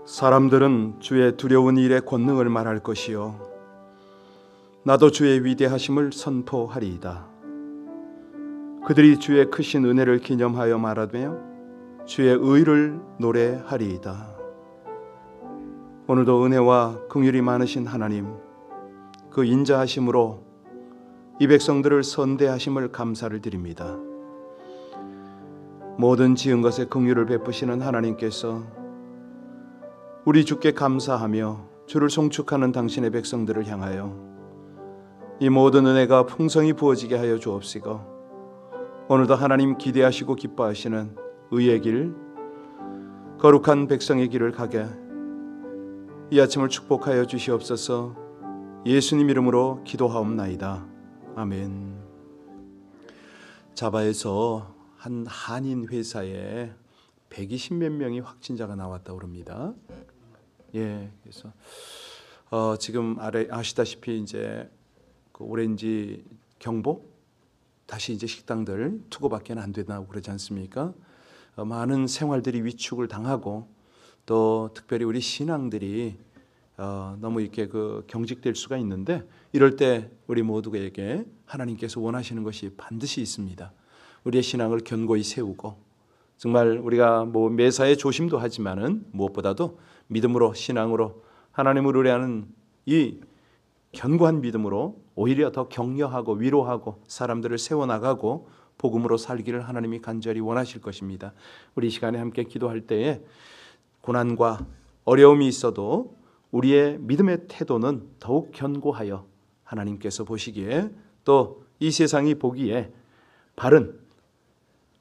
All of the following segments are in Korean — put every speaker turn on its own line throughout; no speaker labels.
사람들은 주의 두려운 일의 권능을 말할 것이요 나도 주의 위대하심을 선포하리이다. 그들이 주의 크신 은혜를 기념하여 말하며 주의 의를 노래하리이다. 오늘도 은혜와 긍휼이 많으신 하나님, 그 인자하심으로 이 백성들을 선대하심을 감사를 드립니다. 모든 지은 것에 긍휼을 베푸시는 하나님께서 우리 주께 감사하며 주를 송축하는 당신의 백성들을 향하여 이 모든 은혜가 풍성히 부어지게 하여 주옵시고, 오늘도 하나님 기대하시고 기뻐하시는 의의 길, 거룩한 백성의 길을 가게 이 아침을 축복하여 주시옵소서. 예수님 이름으로 기도하옵나이다. 아멘. 자바에서 한 한인 회사에 120몇 명이 확진자가 나왔다고 합니다. 그래서 지금 아시다시피 이제 그 오렌지 경보 다시 이제 식당들 투고밖에 안 된다고 그러지 않습니까? 많은 생활들이 위축을 당하고 또 특별히 우리 신앙들이 너무 이렇게 그 경직될 수가 있는데, 이럴 때 우리 모두에게 하나님께서 원하시는 것이 반드시 있습니다. 우리의 신앙을 견고히 세우고, 정말 우리가 뭐 매사에 조심도 하지만은 무엇보다도 믿음으로, 신앙으로 하나님을 의뢰하는 이 견고한 믿음으로 오히려 더 격려하고 위로하고 사람들을 세워나가고 복음으로 살기를 하나님이 간절히 원하실 것입니다. 우리 이 시간에 함께 기도할 때에 고난과 어려움이 있어도 우리의 믿음의 태도는 더욱 견고하여 하나님께서 보시기에 또 이 세상이 보기에 바른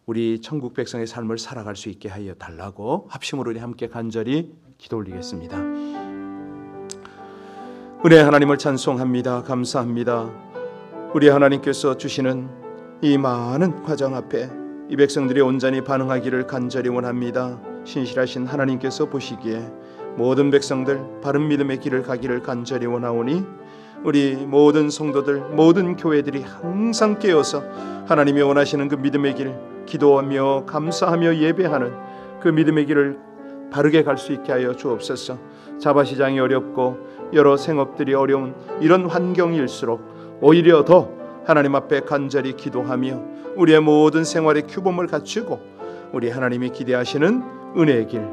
우리 천국 백성의 삶을 살아갈 수 있게 하여 달라고 합심으로 우리 함께 간절히 기도 올리겠습니다. 은혜 하나님을 찬송합니다. 감사합니다. 우리 하나님께서 주시는 이 많은 과정 앞에 이 백성들이 온전히 반응하기를 간절히 원합니다. 신실하신 하나님께서 보시기에 모든 백성들 바른 믿음의 길을 가기를 간절히 원하오니 우리 모든 성도들, 모든 교회들이 항상 깨어서 하나님이 원하시는 그 믿음의 길, 기도하며 감사하며 예배하는 그 믿음의 길을 바르게 갈 수 있게 하여 주옵소서. 자바시장이 어렵고 여러 생업들이 어려운 이런 환경일수록 오히려 더 하나님 앞에 간절히 기도하며 우리의 모든 생활의 규범을 갖추고 우리 하나님이 기대하시는 은혜의 길,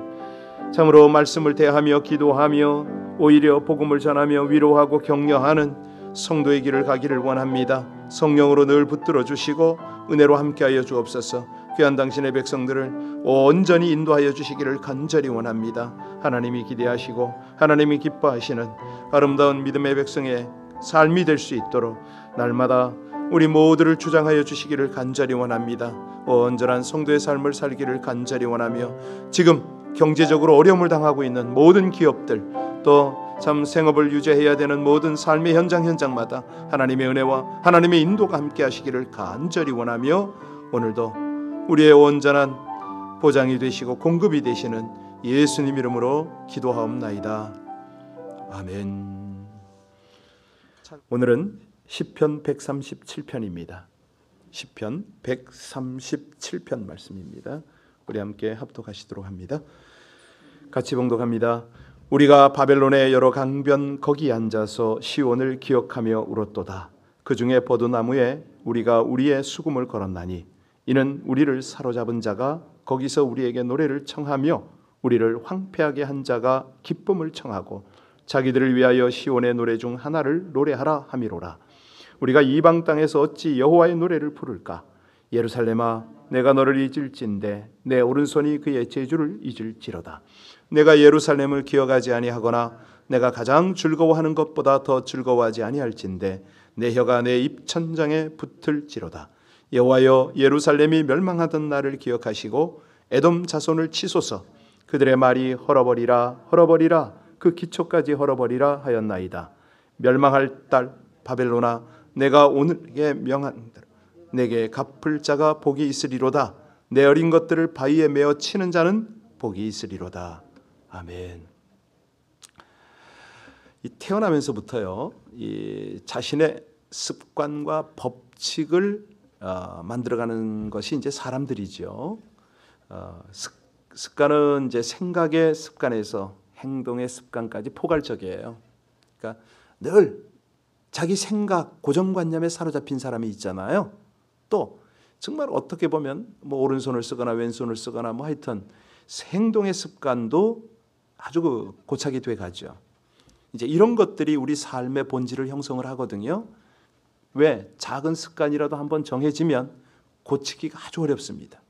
참으로 말씀을 대하며 기도하며 오히려 복음을 전하며 위로하고 격려하는 성도의 길을 가기를 원합니다. 성령으로 늘 붙들어 주시고 은혜로 함께하여 주옵소서. 귀한 당신의 백성들을 온전히 인도하여 주시기를 간절히 원합니다. 하나님이 기대하시고 하나님이 기뻐하시는 아름다운 믿음의 백성의 삶이 될 수 있도록 날마다 우리 모두를 주장하여 주시기를 간절히 원합니다. 온전한 성도의 삶을 살기를 간절히 원하며 지금 경제적으로 어려움을 당하고 있는 모든 기업들, 또 참 생업을 유지해야 되는 모든 삶의 현장마다 하나님의 은혜와 하나님의 인도가 함께 하시기를 간절히 원하며 오늘도 우리의 온전한 보장이 되시고 공급이 되시는 예수님 이름으로 기도하옵나이다. 아멘. 오늘은 시편 137편입니다. 시편 137편 말씀입니다. 우리 함께 합독하시도록 합니다. 같이 봉독합니다. 우리가 바벨론의 여러 강변 거기 앉아서 시온을 기억하며 울었도다. 그 중에 버드나무에 우리가 우리의 수금을 걸었나니 이는 우리를 사로잡은 자가 거기서 우리에게 노래를 청하며 우리를 황폐하게 한 자가 기쁨을 청하고 자기들을 위하여 시온의 노래 중 하나를 노래하라 함이로라. 우리가 이방 땅에서 어찌 여호와의 노래를 부를까? 예루살렘아, 내가 너를 잊을진대 내 오른손이 그의 제주를 잊을지로다. 내가 예루살렘을 기억하지 아니하거나 내가 가장 즐거워하는 것보다 더 즐거워하지 아니할진대 내 혀가 내 입천장에 붙을지로다. 여호와여, 예루살렘이 멸망하던 날을 기억하시고 에돔 자손을 치소서. 그들의 말이 헐어버리라 헐어버리라 그 기초까지 헐어버리라 하였나이다. 멸망할 딸 바벨론아, 내가 오늘에 명한 대로 내게 갚을 자가 복이 있으리로다. 내 어린 것들을 바위에 메어 치는 자는 복이 있으리로다. 아멘. 태어나면서부터요, 이 자신의 습관과 법칙을 만들어가는 것이 이제 사람들이죠. 습관은 이제 생각의 습관에서 행동의 습관까지 포괄적이에요. 그러니까 늘 자기 생각, 고정관념에 사로잡힌 사람이 있잖아요. 또 정말 어떻게 보면 뭐 오른손을 쓰거나 왼손을 쓰거나 뭐 하여튼 행동의 습관도 아주 고착이 돼 가죠. 이제 이런 것들이 우리 삶의 본질을 형성을 하거든요. 왜? 작은 습관이라도 한번 정해지면 고치기가 아주 어렵습니다.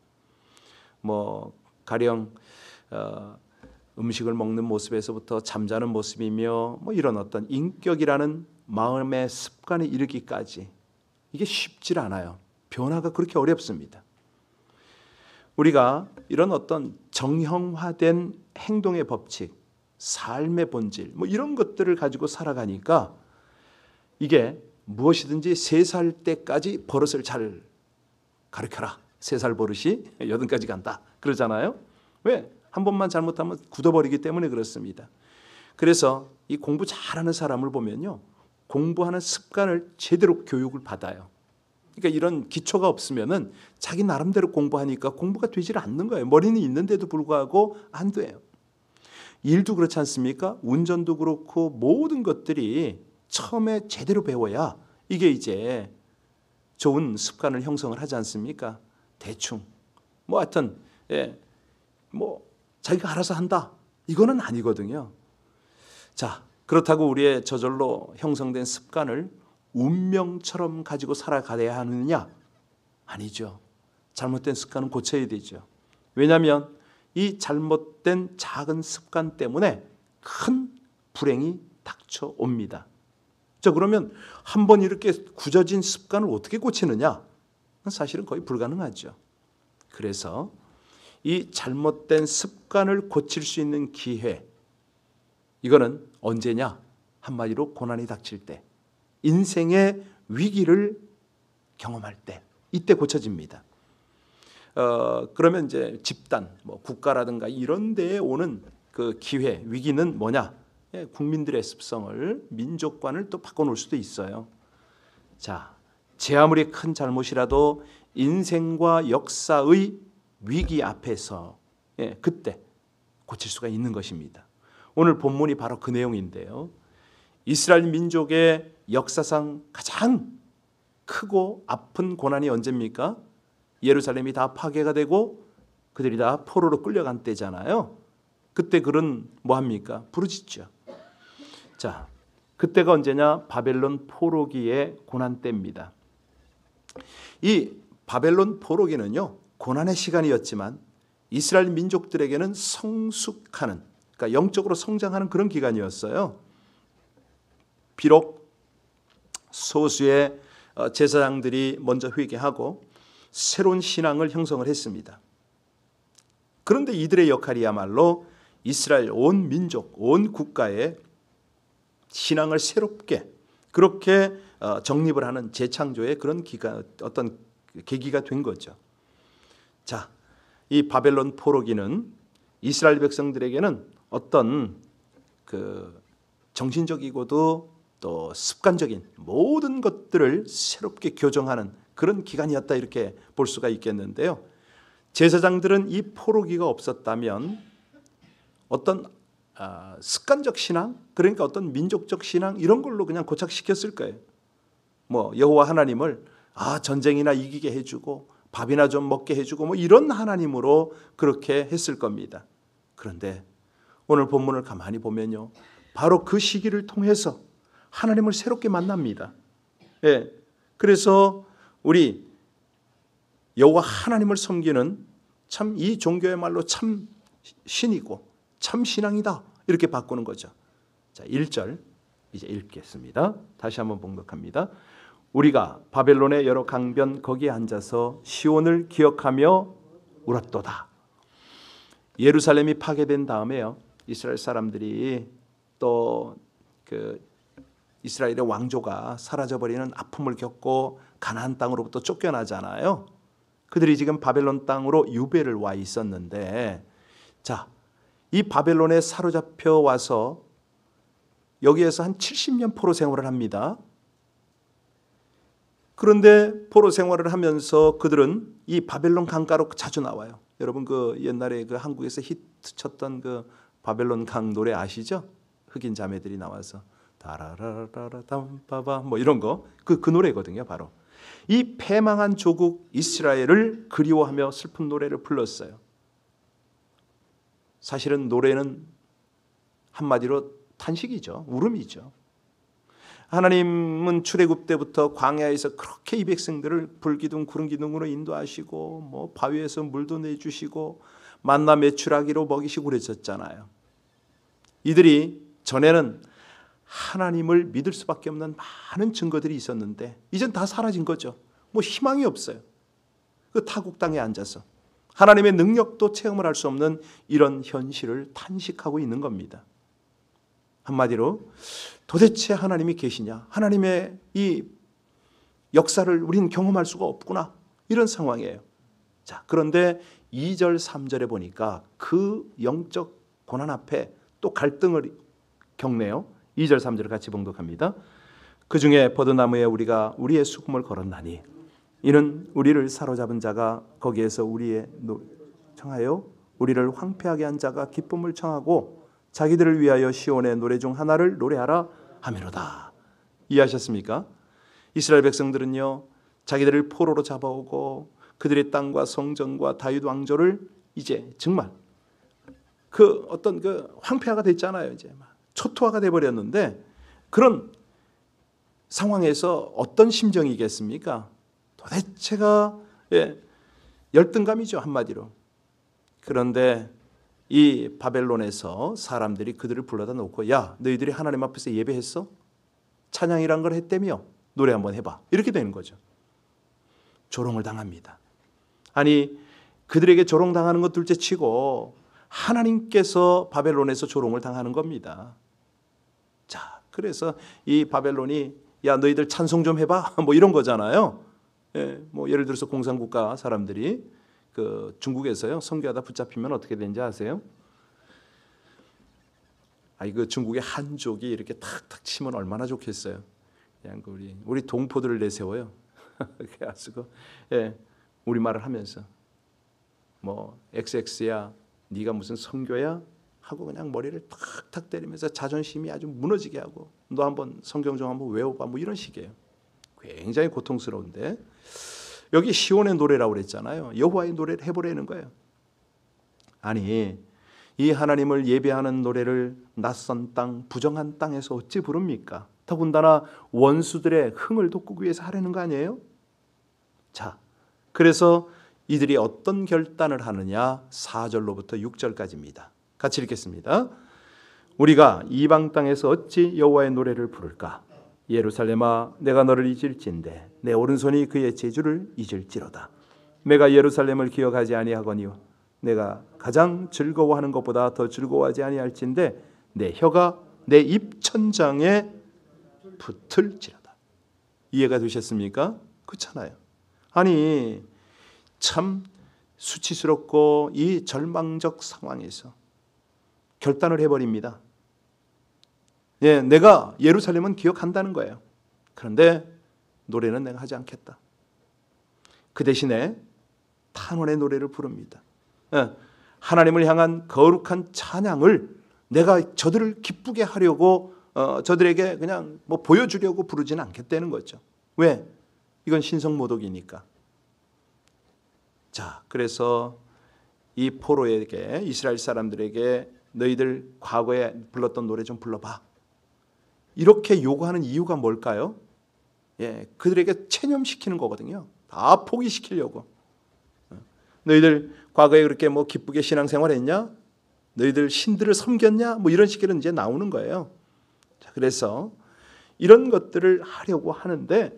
뭐 가령 음식을 먹는 모습에서부터 잠자는 모습이며 뭐 이런 어떤 인격이라는 마음의 습관에 이르기까지 이게 쉽지 않아요. 변화가 그렇게 어렵습니다. 우리가 이런 어떤 정형화된 행동의 법칙, 삶의 본질 뭐 이런 것들을 가지고 살아가니까 이게 무엇이든지 3살 때까지 버릇을 잘 가르쳐라. 3살 버릇이 8까지 간다. 그러잖아요. 왜? 한 번만 잘못하면 굳어버리기 때문에 그렇습니다. 그래서 이 공부 잘하는 사람을 보면요. 공부하는 습관을 제대로 교육을 받아요. 그러니까 이런 기초가 없으면은 자기 나름대로 공부하니까 공부가 되질 않는 거예요. 머리는 있는데도 불구하고 안 돼요. 일도 그렇지 않습니까? 운전도 그렇고 모든 것들이 처음에 제대로 배워야 이게 이제 좋은 습관을 형성을 하지 않습니까? 대충 뭐 하여튼 뭐 자기가 알아서 한다 이거는 아니거든요. 자, 그렇다고 우리의 저절로 형성된 습관을 운명처럼 가지고 살아가야 하느냐? 아니죠. 잘못된 습관은 고쳐야 되죠. 왜냐하면 이 잘못된 작은 습관 때문에 큰 불행이 닥쳐옵니다. 자, 그러면 한번 이렇게 굳어진 습관을 어떻게 고치느냐? 사실은 거의 불가능하죠. 그래서 이 잘못된 습관을 고칠 수 있는 기회, 이거는 언제냐? 한마디로 고난이 닥칠 때, 인생의 위기를 경험할 때, 이때 고쳐집니다. 그러면 이제 집단, 뭐 국가라든가 이런 데에 오는 그 기회, 위기는 뭐냐? 국민들의 습성을, 민족관을 또 바꿔놓을 수도 있어요. 자, 제 아무리 큰 잘못이라도 인생과 역사의 위기 앞에서 그때 고칠 수가 있는 것입니다. 오늘 본문이 바로 그 내용인데요. 이스라엘 민족의 역사상 가장 크고 아픈 고난이 언제입니까? 예루살렘이 다 파괴가 되고 그들이 다 포로로 끌려간 때잖아요. 그때 그런 뭐합니까? 부르짖죠. 자, 그때가 언제냐? 바벨론 포로기의 고난 때입니다. 이 바벨론 포로기는요, 고난의 시간이었지만 이스라엘 민족들에게는 성숙하는, 그러니까 영적으로 성장하는 그런 기간이었어요. 비록 소수의 제사장들이 먼저 회개하고 새로운 신앙을 형성을 했습니다. 그런데 이들의 역할이야말로 이스라엘 온 민족, 온 국가의 신앙을 새롭게 그렇게 정립을 하는 재창조의 그런 기간, 어떤 계기가 된 거죠. 자, 이 바벨론 포로기는 이스라엘 백성들에게는 어떤 그 정신적이고도 또 습관적인 모든 것들을 새롭게 교정하는 그런 기간이었다 이렇게 볼 수가 있겠는데요. 제사장들은 이 포로기가 없었다면 어떤 습관적 신앙, 그러니까 어떤 민족적 신앙 이런 걸로 그냥 고착시켰을 거예요. 뭐 여호와 하나님을 전쟁이나 이기게 해주고 밥이나 좀 먹게 해주고 뭐 이런 하나님으로 그렇게 했을 겁니다. 그런데 오늘 본문을 가만히 보면요, 바로 그 시기를 통해서 하나님을 새롭게 만납니다. 그래서 우리 여호와 하나님을 섬기는 참 이 종교의말로 참 신이고 참 신앙이다 이렇게 바꾸는 거죠. 자, 1절 이제 읽겠습니다. 다시 한번 봉독합니다. 우리가 바벨론의 여러 강변 거기에 앉아서 시온을 기억하며 울었도다. 예루살렘이 파괴된 다음에요, 이스라엘 사람들이 또 그 이스라엘의 왕조가 사라져버리는 아픔을 겪고 가나안 땅으로부터 쫓겨나잖아요. 그들이 지금 바벨론 땅으로 유배를 와 있었는데, 자, 이 바벨론에 사로잡혀 와서 여기에서 한 70년 포로 생활을 합니다. 그런데 포로 생활을 하면서 그들은 이 바벨론 강가로 자주 나와요. 여러분 그 옛날에 그 한국에서 히트 쳤던 그 바벨론 강 노래 아시죠? 흑인 자매들이 나와서 다라라라라담바바 뭐 이런 거 그 노래거든요. 바로 이 패망한 조국 이스라엘을 그리워하며 슬픈 노래를 불렀어요. 사실은 노래는 한마디로 탄식이죠. 울음이죠. 하나님은 출애굽 때부터 광야에서 그렇게 이 백성들을 불기둥 구름기둥으로 인도하시고 뭐 바위에서 물도 내주시고 만나 메추라기로 먹이시고 그랬었잖아요. 이들이 전에는 하나님을 믿을 수밖에 없는 많은 증거들이 있었는데 이젠 다 사라진 거죠. 뭐 희망이 없어요. 그 타국 땅에 앉아서 하나님의 능력도 체험을 할 수 없는 이런 현실을 탄식하고 있는 겁니다. 한마디로 도대체 하나님이 계시냐? 하나님의 이 역사를 우리는 경험할 수가 없구나. 이런 상황이에요. 자, 그런데 2절 3절에 보니까 그 영적 고난 앞에 또 갈등을 겪네요. 2절 3절을 같이 봉독합니다. 그 중에 버드나무에 우리가 우리의 수금을 걸었나니 이는 우리를 사로잡은 자가 거기에서 우리의 청하여 우리를 황폐하게 한 자가 기쁨을 청하고 자기들을 위하여 시온의 노래 중 하나를 노래하라 하미로다. 이해하셨습니까? 이스라엘 백성들은요, 자기들을 포로로 잡아오고 그들의 땅과 성전과 다윗 왕조를 이제 정말 그 어떤 그 황폐화가 됐잖아요. 이제 막 초토화가 돼 버렸는데 그런 상황에서 어떤 심정이겠습니까? 도대체가 열등감이죠, 한마디로. 그런데 이 바벨론에서 사람들이 그들을 불러다 놓고 야, 너희들이 하나님 앞에서 예배했어? 찬양이란 걸 했다며? 노래 한번 해봐. 이렇게 되는 거죠. 조롱을 당합니다. 아니, 그들에게 조롱당하는 것 둘째치고 하나님께서 바벨론에서 조롱을 당하는 겁니다. 자, 그래서 이 바벨론이 야, 너희들 찬송 좀 해봐. 뭐 이런 거잖아요. 뭐 예를 들어서 공산국가 사람들이 그 중국에서요, 선교하다 붙잡히면 어떻게 되는지 아세요? 그 중국의 한족이 이렇게 탁탁 치면 얼마나 좋겠어요. 그냥 우리 동포들을 내세워요. 그래가지고 우리 말을 하면서 뭐 XX야, 네가 무슨 선교야 하고 그냥 머리를 탁탁 때리면서 자존심이 아주 무너지게 하고 너 한번 성경 좀 한번 외워봐 뭐 이런 식이에요. 굉장히 고통스러운데 여기 시온의 노래라고 그랬잖아요. 여호와의 노래를 해보라는 거예요. 아니, 이 하나님을 예배하는 노래를 낯선 땅, 부정한 땅에서 어찌 부릅니까? 더군다나 원수들의 흥을 돋구기 위해서 하려는 거 아니에요? 자, 그래서 이들이 어떤 결단을 하느냐? 4절로부터 6절까지입니다. 같이 읽겠습니다. 우리가 이방 땅에서 어찌 여호와의 노래를 부를까? 예루살렘아, 내가 너를 잊을진대 내 오른손이 그의 제주를 잊을지로다. 내가 예루살렘을 기억하지 아니하거니와 내가 가장 즐거워하는 것보다 더 즐거워하지 아니할진대 내 혀가 내 입천장에 붙을지로다. 이해가 되셨습니까? 그렇잖아요. 아니, 참 수치스럽고 이 절망적 상황에서 결단을 해버립니다. 내가 예루살렘은 기억한다는 거예요. 그런데 노래는 내가 하지 않겠다. 그 대신에 탄원의 노래를 부릅니다. 하나님을 향한 거룩한 찬양을 내가 저들을 기쁘게 하려고 저들에게 그냥 뭐 보여주려고 부르지는 않겠다는 거죠. 왜? 이건 신성모독이니까. 자, 그래서 이 포로에게, 이스라엘 사람들에게 너희들 과거에 불렀던 노래 좀 불러봐. 이렇게 요구하는 이유가 뭘까요? 그들에게 체념시키는 거거든요. 다 포기시키려고. 너희들 과거에 그렇게 뭐 기쁘게 신앙생활했냐? 너희들 신들을 섬겼냐? 뭐 이런 식으로 이제 나오는 거예요. 자, 그래서 이런 것들을 하려고 하는데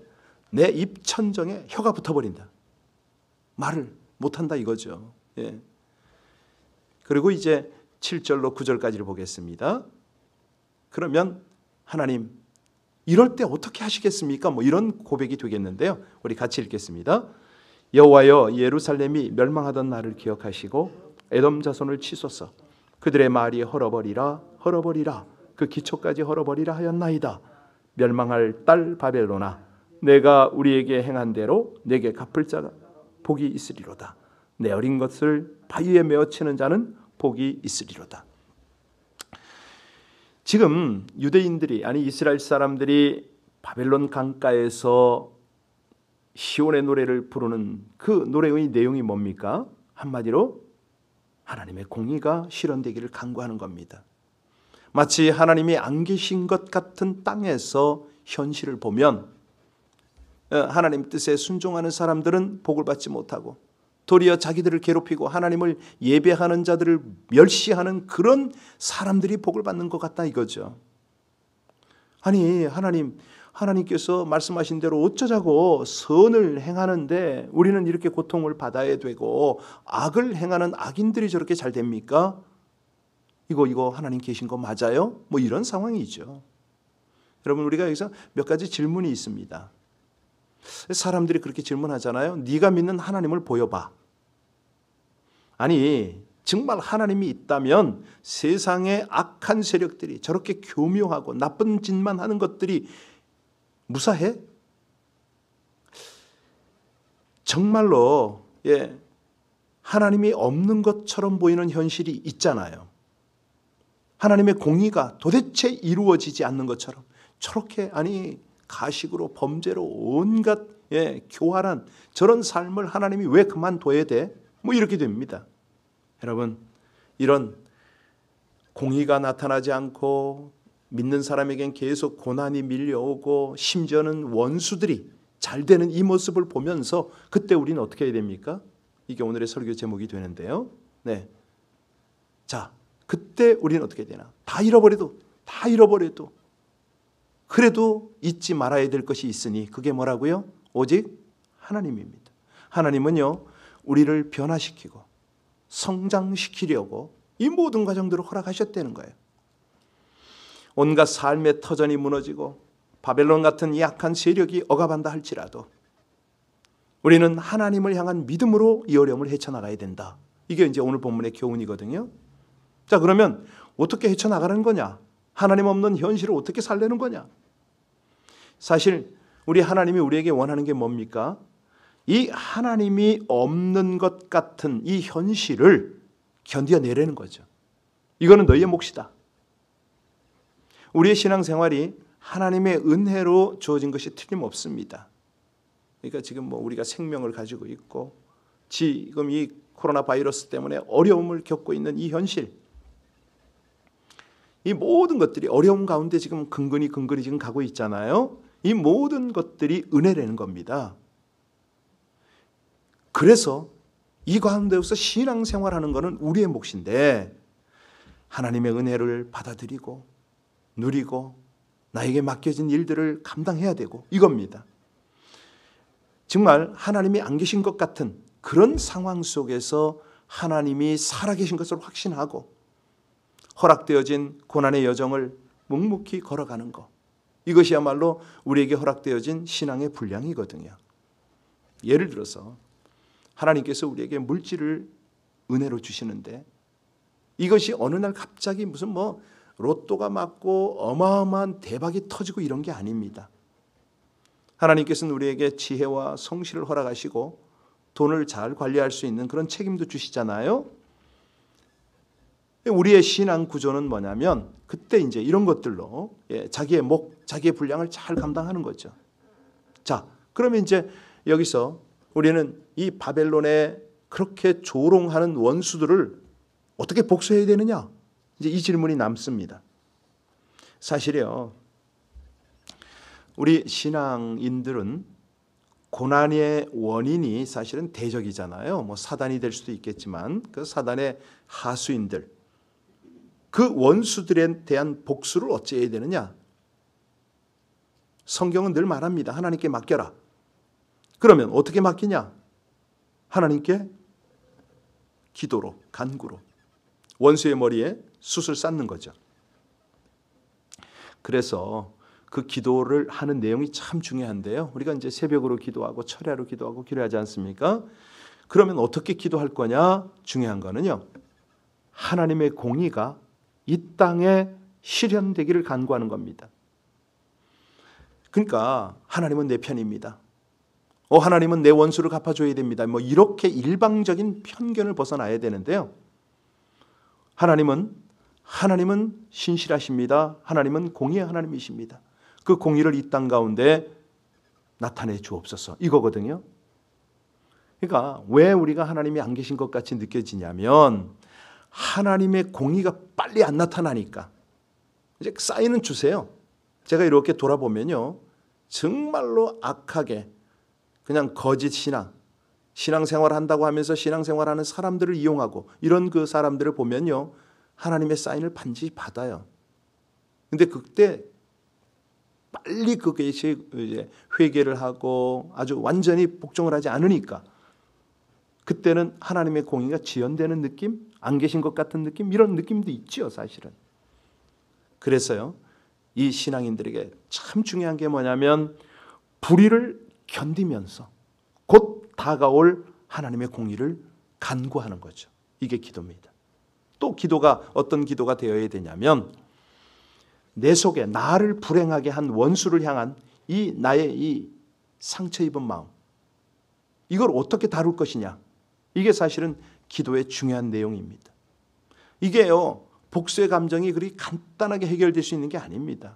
내 입천정에 혀가 붙어버린다. 말을 못한다 이거죠. 그리고 이제 7절로 9절까지를 보겠습니다. 그러면 하나님, 이럴 때 어떻게 하시겠습니까? 뭐 이런 고백이 되겠는데요. 우리 같이 읽겠습니다. 여호와여, 예루살렘이 멸망하던 날을 기억하시고 에돔 자손을 치소서. 그들의 말이 헐어버리라 헐어버리라 그 기초까지 헐어버리라 하였나이다. 멸망할 딸 바벨론아, 내가 우리에게 행한 대로 내게 갚을 자가 복이 있으리로다. 내 어린 것을 바위에 메어 치는 자는 복이 있으리로다. 지금 유대인들이 아니 이스라엘 사람들이 바벨론 강가에서 시온의 노래를 부르는 그 노래의 내용이 뭡니까? 한마디로 하나님의 공의가 실현되기를 간구하는 겁니다. 마치 하나님이 안 계신 것 같은 땅에서 현실을 보면 하나님 뜻에 순종하는 사람들은 복을 받지 못하고 도리어 자기들을 괴롭히고 하나님을 예배하는 자들을 멸시하는 그런 사람들이 복을 받는 것 같다 이거죠. 아니 하나님께서 말씀하신 대로 어쩌자고 선을 행하는데 우리는 이렇게 고통을 받아야 되고 악을 행하는 악인들이 저렇게 잘 됩니까? 이거 하나님 계신 거 맞아요? 뭐 이런 상황이죠. 여러분 우리가 여기서 몇 가지 질문이 있습니다. 사람들이 그렇게 질문하잖아요. 네가 믿는 하나님을 보여봐. 아니 정말 하나님이 있다면 세상의 악한 세력들이 저렇게 교묘하고 나쁜 짓만 하는 것들이 무사해? 정말로 하나님이 없는 것처럼 보이는 현실이 있잖아요. 하나님의 공의가 도대체 이루어지지 않는 것처럼 저렇게 가식으로 범죄로 온갖 교활한 저런 삶을 하나님이 왜 그만둬야 돼? 뭐 이렇게 됩니다. 여러분 이런 공의가 나타나지 않고 믿는 사람에겐 계속 고난이 밀려오고 심지어는 원수들이 잘 되는 이 모습을 보면서 그때 우리는 어떻게 해야 됩니까? 이게 오늘의 설교 제목이 되는데요. 네. 자, 그때 우리는 어떻게 되나? 다 잃어버려도 그래도 잊지 말아야 될 것이 있으니 그게 뭐라고요? 오직 하나님입니다. 하나님은요 우리를 변화시키고 성장시키려고 이 모든 과정들을 허락하셨다는 거예요. 온갖 삶의 터전이 무너지고 바벨론 같은 약한 세력이 억압한다 할지라도 우리는 하나님을 향한 믿음으로 이 어려움을 헤쳐나가야 된다. 이게 이제 오늘 본문의 교훈이거든요. 자, 그러면 어떻게 헤쳐나가는 거냐? 하나님 없는 현실을 어떻게 살려는 거냐? 사실 우리 하나님이 우리에게 원하는 게 뭡니까? 이 하나님이 없는 것 같은 이 현실을 견뎌내려는 거죠. 이거는 너희의 몫이다. 우리의 신앙생활이 하나님의 은혜로 주어진 것이 틀림없습니다. 그러니까 지금 우리가 생명을 가지고 있고 지금 이 코로나 바이러스 때문에 어려움을 겪고 있는 이 현실, 이 모든 것들이 어려움 가운데 지금 근근히 지금 가고 있잖아요. 이 모든 것들이 은혜라는 겁니다. 그래서 이 가운데서 신앙생활하는 것은 우리의 몫인데 하나님의 은혜를 받아들이고 누리고 나에게 맡겨진 일들을 감당해야 되고 이겁니다. 정말 하나님이 안 계신 것 같은 그런 상황 속에서 하나님이 살아계신 것을 확신하고 허락되어진 고난의 여정을 묵묵히 걸어가는 것, 이것이야말로 우리에게 허락되어진 신앙의 분량이거든요. 예를 들어서 하나님께서 우리에게 물질을 은혜로 주시는데 이것이 어느 날 갑자기 무슨 로또가 맞고 어마어마한 대박이 터지고 이런 게 아닙니다. 하나님께서는 우리에게 지혜와 성실을 허락하시고 돈을 잘 관리할 수 있는 그런 책임도 주시잖아요. 우리의 신앙 구조는 뭐냐면 그때 이제 이런 것들로 자기의 자기의 분량을 잘 감당하는 거죠. 자, 그러면 이제 여기서 우리는 이 바벨론에 그렇게 조롱하는 원수들을 어떻게 복수해야 되느냐? 이제 이 질문이 남습니다. 사실요, 우리 신앙인들은 고난의 원인이 사실은 대적이잖아요. 사단이 될 수도 있겠지만 그 사단의 하수인들, 그 원수들에 대한 복수를 어찌해야 되느냐? 성경은 늘 말합니다. 하나님께 맡겨라. 그러면 어떻게 맡기냐? 하나님께 기도로, 간구로 원수의 머리에 숯을 쌓는 거죠. 그래서 그 기도를 하는 내용이 참 중요한데요. 우리가 이제 새벽으로 기도하고 철야로 기도하고 기도하지 않습니까? 그러면 어떻게 기도할 거냐? 중요한 거는요, 하나님의 공의가 이 땅에 실현되기를 간구하는 겁니다. 그러니까 하나님은 내 편입니다. 하나님은 내 원수를 갚아줘야 됩니다. 이렇게 일방적인 편견을 벗어나야 되는데요. 하나님은 하나님은 신실하십니다. 하나님은 공의의 하나님이십니다. 그 공의를 이 땅 가운데 나타내 주옵소서, 이거거든요. 그러니까 왜 우리가 하나님이 안 계신 것 같이 느껴지냐면 하나님의 공의가 빨리 안 나타나니까. 이제 사인은 주세요. 제가 이렇게 돌아보면요, 정말로 악하게 그냥 거짓 신앙생활 한다고 하면서 신앙생활하는 사람들을 이용하고 이런 그 사람들을 보면요, 하나님의 사인을 반드시 받아요. 근데 그때 빨리 그것이 이제 회개를 하고 아주 완전히 복종을 하지 않으니까 그때는 하나님의 공의가 지연되는 느낌, 안 계신 것 같은 느낌, 이런 느낌도 있죠, 사실은. 그래서요, 이 신앙인들에게 참 중요한 게 뭐냐면 불의를 견디면서 곧 다가올 하나님의 공의를 간구하는 거죠. 이게 기도입니다. 또 기도가 어떤 기도가 되어야 되냐면 내 속에 나를 불행하게 한 원수를 향한 이 나의 이 상처 입은 마음, 이걸 어떻게 다룰 것이냐, 이게 사실은 기도의 중요한 내용입니다. 이게요, 복수의 감정이 그리 간단하게 해결될 수 있는 게 아닙니다.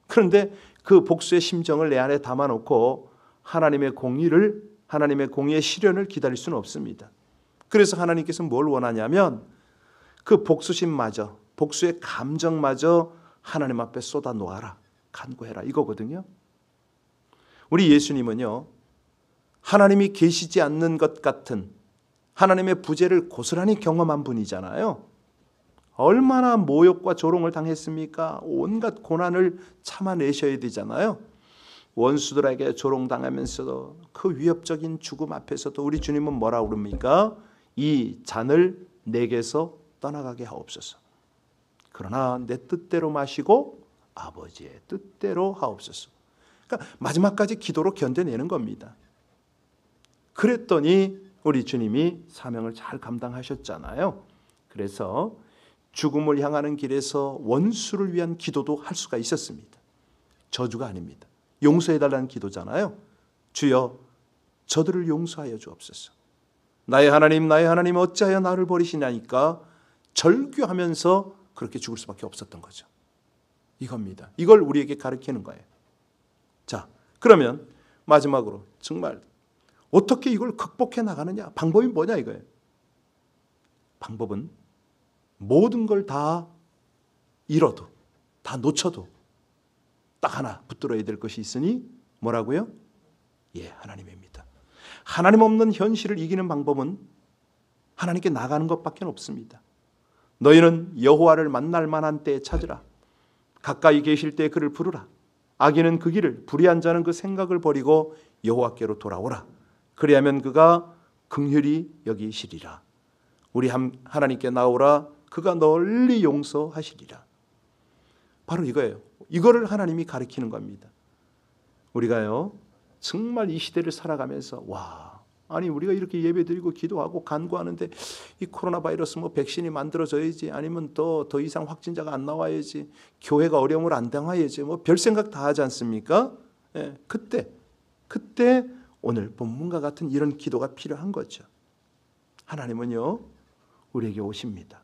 그런데 그 복수의 심정을 내 안에 담아놓고 하나님의 공의의 실현을 기다릴 수는 없습니다. 그래서 하나님께서 뭘 원하냐면 그 복수심마저, 복수의 감정마저 하나님 앞에 쏟아 놓아라, 간구해라, 이거거든요. 우리 예수님은요, 하나님이 계시지 않는 것 같은 하나님의 부재를 고스란히 경험한 분이잖아요. 얼마나 모욕과 조롱을 당했습니까? 온갖 고난을 참아내셔야 되잖아요. 원수들에게 조롱당하면서도 그 위협적인 죽음 앞에서도 우리 주님은 뭐라고 그럽니까? 이 잔을 내게서 떠나가게 하옵소서. 그러나 내 뜻대로 마시고 아버지의 뜻대로 하옵소서. 그러니까 마지막까지 기도로 견뎌내는 겁니다. 그랬더니 우리 주님이 사명을 잘 감당하셨잖아요. 그래서 죽음을 향하는 길에서 원수를 위한 기도도 할 수가 있었습니다. 저주가 아닙니다. 용서해달라는 기도잖아요. 주여 저들을 용서하여 주옵소서. 나의 하나님 어찌하여 나를 버리시냐니까 절규하면서 그렇게 죽을 수밖에 없었던 거죠. 이겁니다. 이걸 우리에게 가르치는 거예요. 자, 그러면 마지막으로 정말 어떻게 이걸 극복해 나가느냐, 방법이 뭐냐 이거예요. 방법은 모든 걸 다 잃어도, 다 놓쳐도 딱 하나 붙들어야 될 것이 있으니 뭐라고요? 하나님입니다. 하나님 없는 현실을 이기는 방법은 하나님께 나가는 것밖에 없습니다. 너희는 여호와를 만날 만한 때에 찾으라. 가까이 계실 때 그를 부르라. 악인은 그 길을, 불의한 자는 그 생각을 버리고 여호와께로 돌아오라. 그리하면 그가 긍휼히 여기시리라. 우리 하나님께 나오라. 그가 널리 용서하시리라. 바로 이거예요. 이거를 하나님이 가르치는 겁니다. 우리가요, 정말 이 시대를 살아가면서 아니 우리가 이렇게 예배드리고 기도하고 간구하는데 이 코로나 바이러스 백신이 만들어져야지, 아니면 더 이상 확진자가 안 나와야지, 교회가 어려움을 안 당해야지, 별 생각 다 하지 않습니까? 그때 오늘 본문과 같은 이런 기도가 필요한 거죠. 하나님은요, 우리에게 오십니다.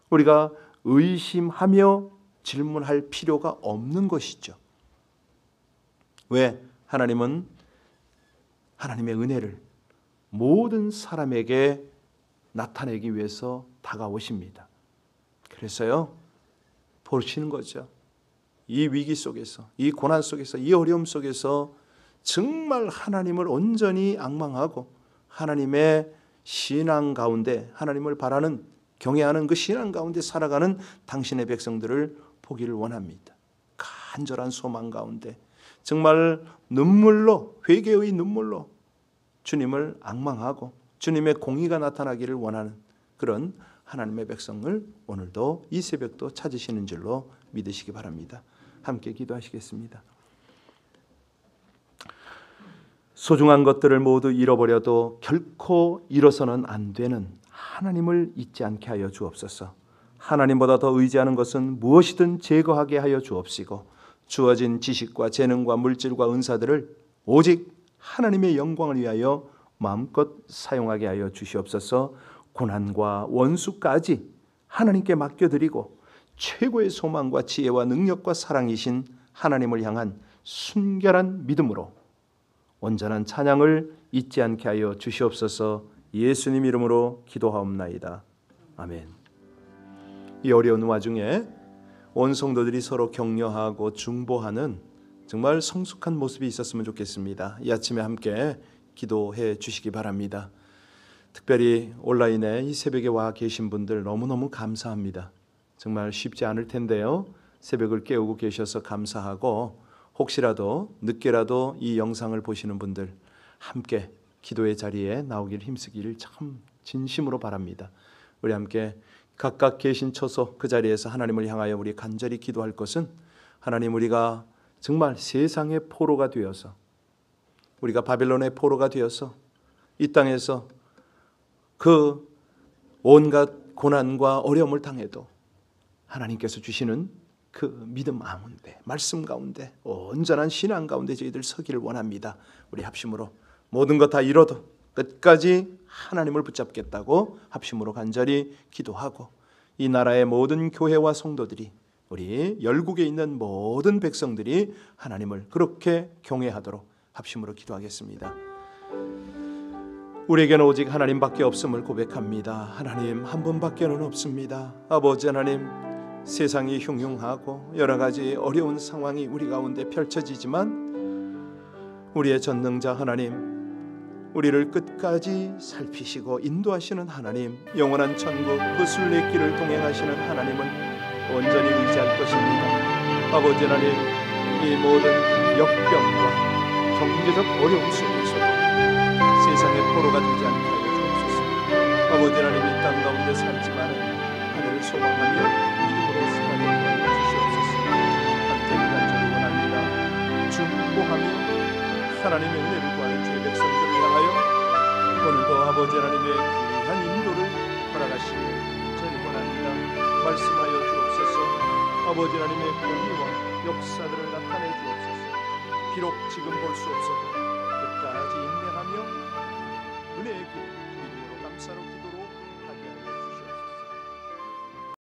우리가 의심하며 질문할 필요가 없는 것이죠. 왜? 하나님은 하나님의 은혜를 모든 사람에게 나타내기 위해서 다가오십니다. 그래서요, 보시는 거죠. 이 위기 속에서, 이 고난 속에서, 이 어려움 속에서 정말 하나님을 온전히 앙망하고 하나님의 신앙 가운데, 하나님을 바라는, 경외하는 그 신앙 가운데 살아가는 당신의 백성들을 보기를 원합니다. 간절한 소망 가운데 정말 눈물로, 회개의 눈물로 주님을 앙망하고 주님의 공의가 나타나기를 원하는 그런 하나님의 백성을 오늘도 이 새벽도 찾으시는 줄로 믿으시기 바랍니다. 함께 기도하시겠습니다. 소중한 것들을 모두 잃어버려도 결코 잃어서는 안 되는 하나님을 잊지 않게 하여 주옵소서. 하나님보다 더 의지하는 것은 무엇이든 제거하게 하여 주옵시고, 주어진 지식과 재능과 물질과 은사들을 오직 하나님의 영광을 위하여 마음껏 사용하게 하여 주시옵소서. 고난과 원수까지 하나님께 맡겨드리고 최고의 소망과 지혜와 능력과 사랑이신 하나님을 향한 순결한 믿음으로 온전한 찬양을 잊지 않게 하여 주시옵소서. 예수님 이름으로 기도하옵나이다. 아멘. 이 어려운 와중에 온 성도들이 서로 격려하고 중보하는 정말 성숙한 모습이 있었으면 좋겠습니다. 이 아침에 함께 기도해 주시기 바랍니다. 특별히 온라인에 이 새벽에 와 계신 분들 너무너무 감사합니다. 정말 쉽지 않을 텐데요. 새벽을 깨우고 계셔서 감사하고, 혹시라도 늦게라도 이 영상을 보시는 분들 함께 기도의 자리에 나오길 힘쓰기를 참 진심으로 바랍니다. 우리 함께 각각 계신 처소 그 자리에서 하나님을 향하여 우리 간절히 기도할 것은, 하나님, 우리가 정말 세상의 포로가 되어서, 우리가 바벨론의 포로가 되어서 이 땅에서 그 온갖 고난과 어려움을 당해도 하나님께서 주시는 그 믿음 가운데, 말씀 가운데, 온전한 신앙 가운데 저희들 서기를 원합니다. 우리 합심으로 모든 것 다 잃어도 끝까지 하나님을 붙잡겠다고 합심으로 간절히 기도하고, 이 나라의 모든 교회와 성도들이, 우리 열국에 있는 모든 백성들이 하나님을 그렇게 경외하도록 합심으로 기도하겠습니다. 우리에게는 오직 하나님밖에 없음을 고백합니다. 하나님 한 분밖에는 없습니다. 아버지 하나님, 세상이 흉흉하고 여러 가지 어려운 상황이 우리 가운데 펼쳐지지만 우리의 전능자 하나님, 우리를 끝까지 살피시고 인도하시는 하나님, 영원한 천국 그 순례길을 동행하시는 하나님을 온전히 의지할 것입니다. 아버지 하나님, 이 모든 역병과 경제적 어려움 속에서도 세상의 포로가 되지 않게 하여 주옵소서. 아버지 하나님, 이 땅 가운데 살지만 하늘을 소망하며 믿음으로 살아가게 하여 주시옵소서. 간절히 원합니다. 중보하며 하나님의 은혜를 구하는 주의 백성들을 향하여 오늘도 아버지 하나님의 귀한 인도를 허락하시길 간절히 원합니다. 말씀하여 주옵소서. 아버지 하나님의 공의와 역사들을 나타내 주옵소서. 비록 지금 볼 수 없어도